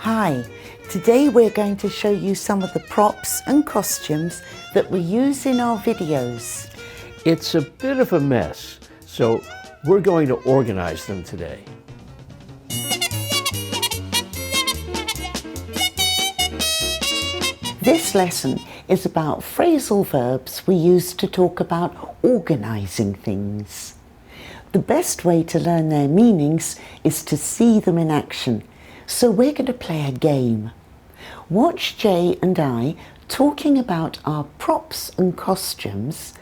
Hi, today we're going to show you some of the props and costumes that we use in our videos. It's a bit of a mess, so we're going to organize them today. This lesson is about phrasal verbs we use to talk about organizing things. The best way to learn their meanings is to see them in action. So we're going to play a game. Watch Jay and I talking about our props and costumes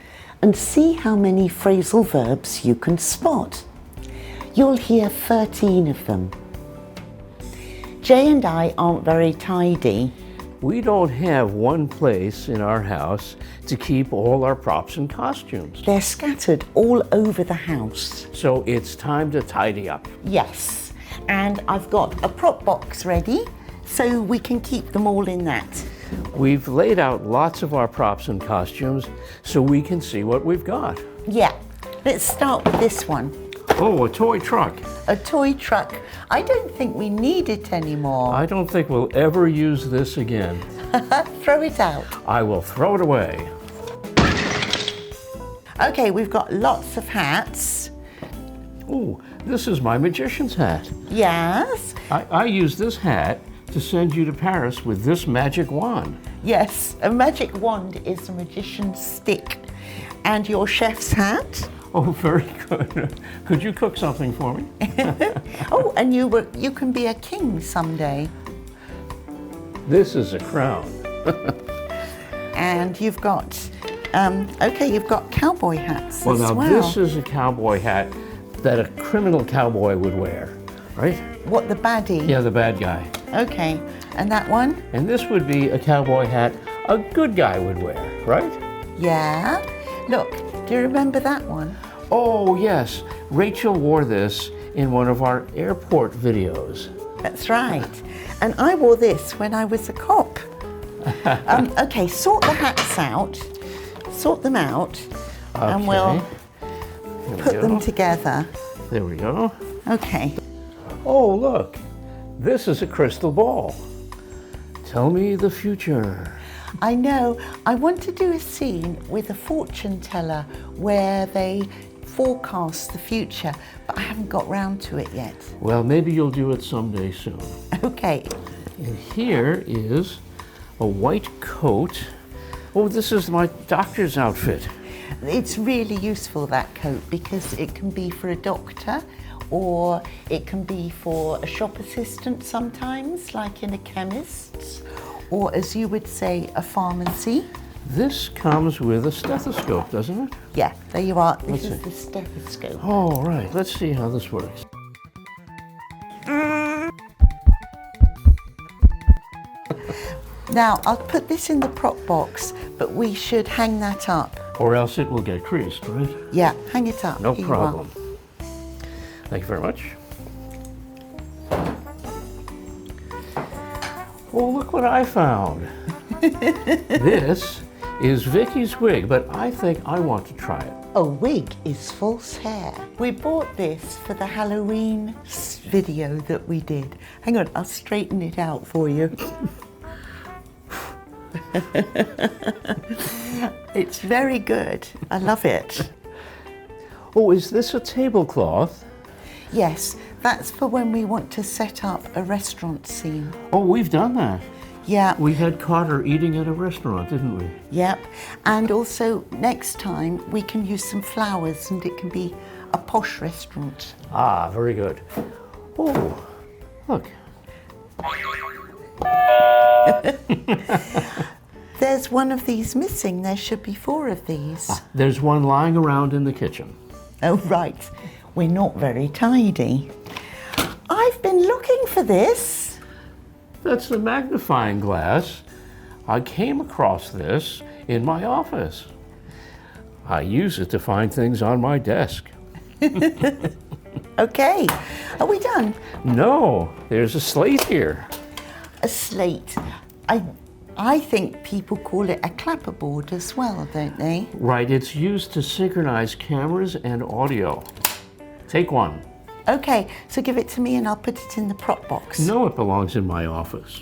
and see how many phrasal verbs you can spot. You'll hear 13 of them. Jay and I aren't very tidy. We don't have one place in our house to keep all our props and costumes. They're scattered all over the house. So it's time to tidy up. Yes. And I've got a prop box ready, so we can keep them all in that. We've laid out lots of our props and costumes so we can see what we've got. Yeah, let's start with this one. Oh, a toy truck. A toy truck. I don't think we need it anymore. I don't think we'll ever use this again. Throw it out. I will throw it away. Okay, we've got lots of hats. Oh, this is my magician's hat. Yes. I use this hat to send you to Paris with this magic wand. Yes, a magic wand is a magician's stick. And your chef's hat? Oh, very good. Could you cook something for me? Oh, and you can be a king someday. This is a crown. And you've got, you've got cowboy hats Well, as now well. this is a cowboy hat that a criminal cowboy would wear, right? What, the baddie? Yeah, the bad guy. Okay, and that one? And this would be a cowboy hat a good guy would wear, right? Yeah. Look, do you remember that one? Oh, yes. Rachel wore this in one of our airport videos. That's right. And I wore this when I was a cop. Okay, sort the hats out. Sort them out. Okay. And we'll Here we put go. them together. There we go. Okay. Oh, look. This is a crystal ball. Tell me the future. I know. I want to do a scene with a fortune teller where they forecast the future, but I haven't got round to it yet. Well, maybe you'll do it someday soon. Okay. And here is a white coat. Oh, this is my doctor's outfit. It's really useful, that coat, because it can be for a doctor or it can be for a shop assistant sometimes, like in a chemist's, or as you would say, a pharmacy. This comes with a stethoscope, doesn't it? Yeah, there you are. This Let's is see. the stethoscope. Oh, right. Let's see how this works. Now, I'll put this in the prop box, but we should hang that up. Or else it will get creased, right? Yeah, hang it up. No Here you are. problem. Thank you very much. Oh, look what I found. This is Vicky's wig, but I think I want to try it. A wig is false hair. We bought this for the Halloween video that we did. Hang on, I'll straighten it out for you. It's very good. I love it. Oh, is this a tablecloth? Yes, that's for when we want to set up a restaurant scene. Oh, we've done that. Yeah. We had Carter eating at a restaurant, didn't we? Yep. And also, next time, we can use some flowers and it can be a posh restaurant. Ah, very good. Oh, look. There's one of these missing. There should be 4 of these. There's one lying around in the kitchen. Oh, right. We're not very tidy. I've been looking for this. That's the magnifying glass. I came across this in my office. I use it to find things on my desk. Okay. Are we done? No, there's a slate here. A slate. I think people call it a clapperboard as well, don't they? Right, it's used to synchronize cameras and audio. Take one. Okay, so give it to me and I'll put it in the prop box. No, it belongs in my office.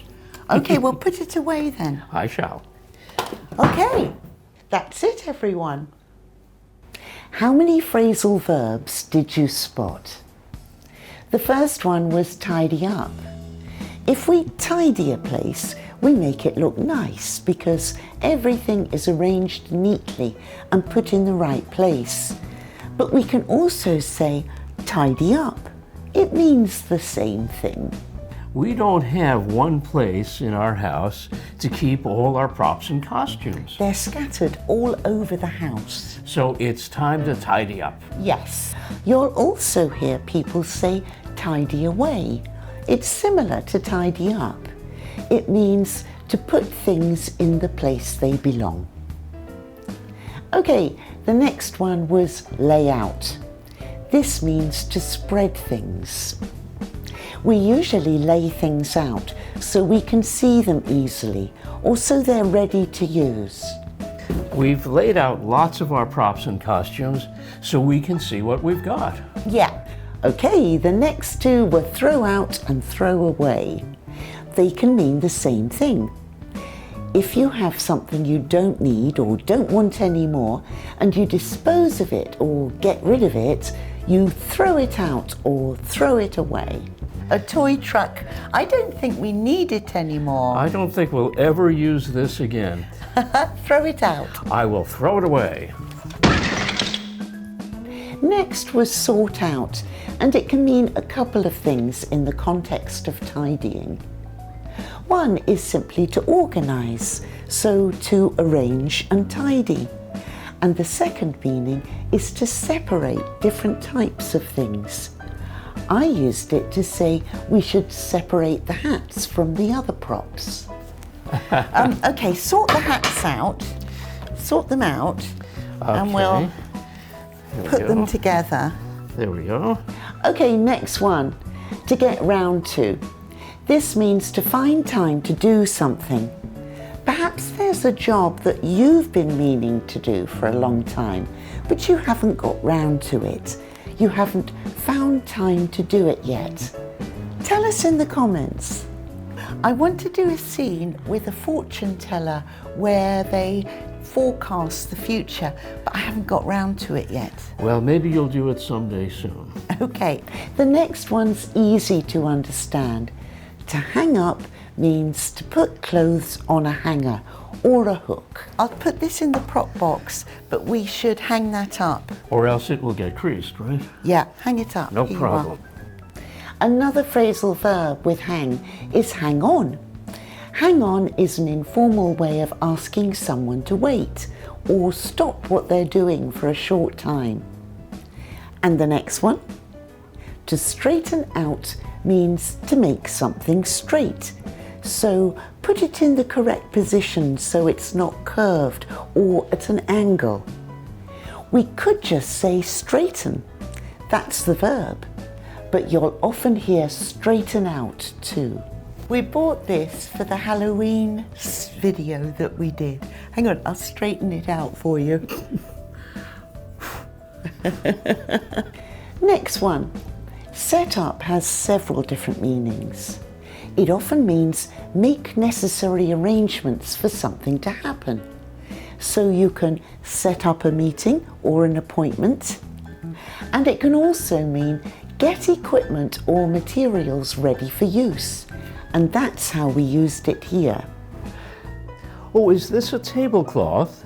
Okay, well put it away then. I shall. Okay, that's it everyone. How many phrasal verbs did you spot? The first one was tidy up. If we tidy a place, we make it look nice because everything is arranged neatly and put in the right place. But we can also say tidy up. It means the same thing. We don't have one place in our house to keep all our props and costumes. They're scattered all over the house. So it's time to tidy up. Yes. You'll also hear people say tidy away. It's similar to tidy up. It means to put things in the place they belong. Okay, the next one was lay out. This means to spread things. We usually lay things out so we can see them easily or so they're ready to use. We've laid out lots of our props and costumes so we can see what we've got. Yeah. Okay, the next two were throw out and throw away. They can mean the same thing. If you have something you don't need or don't want anymore and you dispose of it or get rid of it, you throw it out or throw it away. A toy truck. I don't think we need it anymore. I don't think we'll ever use this again. Throw it out. I will throw it away. Next was sort out, and it can mean a couple of things in the context of tidying. One is simply to organize, so to arrange and tidy. And the second meaning is to separate different types of things. I used it to say we should separate the hats from the other props. Okay, sort the hats out, sort them out, and we'll put them together. There we go. Okay, next one, to get round to. This means to find time to do something. Perhaps there's a job that you've been meaning to do for a long time, but you haven't got round to it. You haven't found time to do it yet. Tell us in the comments. I want to do a scene with a fortune teller where they forecast the future, but I haven't got round to it yet. Well, maybe you'll do it someday soon. Okay, the next one's easy to understand. To hang up means to put clothes on a hanger or a hook. I'll put this in the prop box, but we should hang that up. Or else it will get creased, right? Yeah, hang it up. No Here you problem. are. Another phrasal verb with hang is hang on. Hang on is an informal way of asking someone to wait or stop what they're doing for a short time. And the next one, to straighten out means to make something straight. So put it in the correct position so it's not curved or at an angle. We could just say straighten. That's the verb. But you'll often hear straighten out too. We bought this for the Halloween video that we did. Hang on, I'll straighten it out for you. Next one. Set up has several different meanings. It often means make necessary arrangements for something to happen. So you can set up a meeting or an appointment. And it can also mean get equipment or materials ready for use. And that's how we used it here. Oh, is this a tablecloth?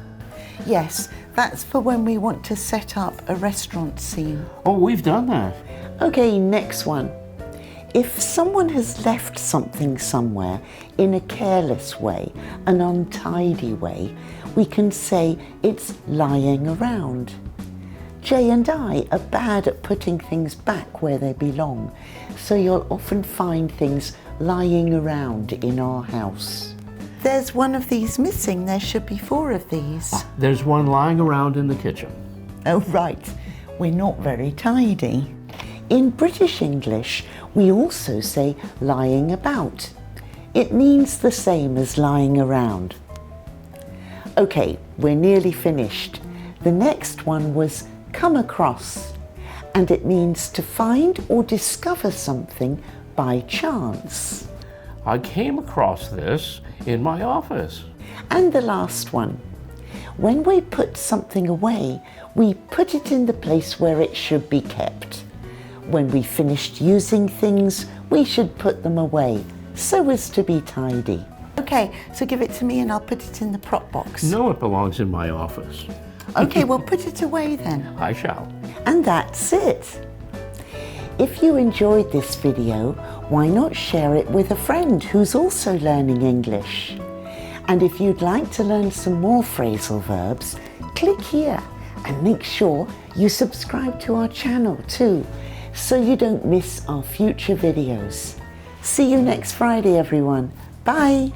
Yes, that's for when we want to set up a restaurant scene. Oh, we've done that. Okay, next one. If someone has left something somewhere in a careless way, an untidy way, we can say it's lying around. Jay and I are bad at putting things back where they belong, so you'll often find things lying around in our house. There's one of these missing. There should be 4 of these. There's one lying around in the kitchen. Oh, right. We're not very tidy. In British English, we also say lying about. It means the same as lying around. Okay, we're nearly finished. The next one was come across, and it means to find or discover something by chance. I came across this in my office. And the last one. When we put something away, we put it in the place where it should be kept. When we finished using things, we should put them away so as to be tidy. Okay, so give it to me and I'll put it in the prop box. No, it belongs in my office. Okay, well put it away then. I shall. And that's it. If you enjoyed this video, why not share it with a friend who's also learning English? And if you'd like to learn some more phrasal verbs, click here and make sure you subscribe to our channel too, so you don't miss our future videos. See you next Friday, everyone. Bye.